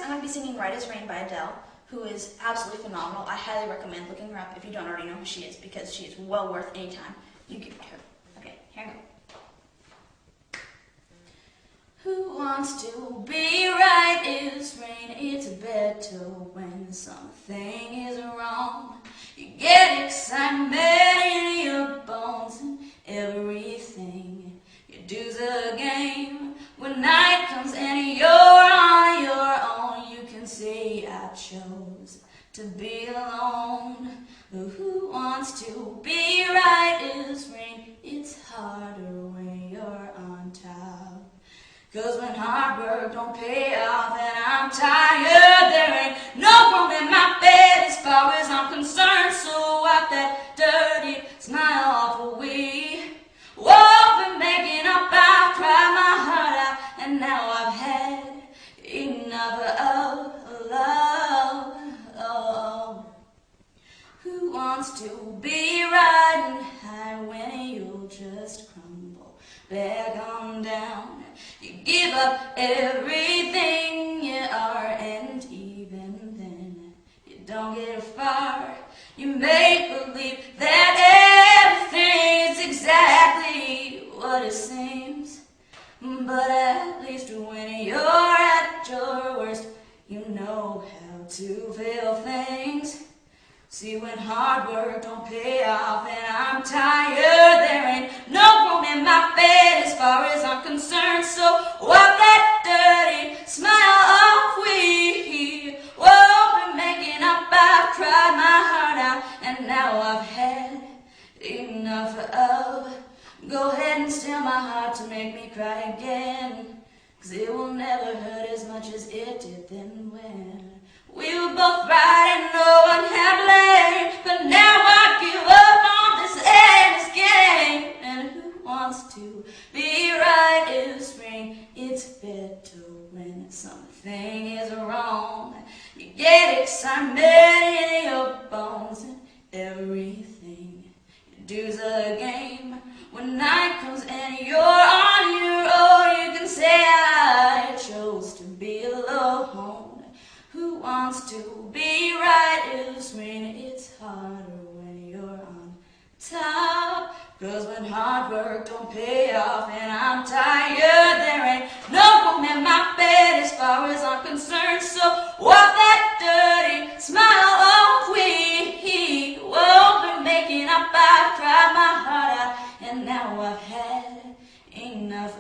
I'm going to be singing Right as Rain by Adele, who is absolutely phenomenal. I highly recommend looking her up if you don't already know who she is, because she is well worth any time you give it to her. Okay, here we go. Who wants to be right is rain? It's better when something is wrong. You get excitement in your bones and everything. You do the game. When night comes and you're on your own, you can say I chose to be alone. Who wants to be right is rain? It's harder when you're on top. 'Cause when hard work don't pay off and I'm tired, there ain't no room in my bed as far as I'm concerned. So wipe that dirty smile off of we. Whoa, been making up, I've cried my heart out, and now I've had enough of love. Oh. Who wants to be riding high when you'll just crumble back on down? You give up everything you are, and even then you don't get far. You make believe that everything's exactly what it seems, but at least when you're at your worst, you know how to feel things. See, when hard work don't pay off and I'm tired, there ain't no room in my bed as far as I'm concerned. So wipe that dirty smile off we. Whoa, been making up, I've cried my heart out, and now I've had enough of. Go ahead and steal my heart to make me cry again, 'cause it will never hurt as much as it did then when we were both right and no one had blame. But now I give up on this endless game. And who wants to be right is rain? It's better when something is wrong. You get excitement in your bones and everything. You do the game. When night comes and you're on your own, you can say I chose to be alone. Who wants to be right is rain? It's harder when you're on top. 'Cause when hard work don't pay off and I'm tired, there ain't no room in my bed as far as I'm concerned. So wipe that dirty smile off we. Whoa, been making up, I've cried my heart out, and now I've had enough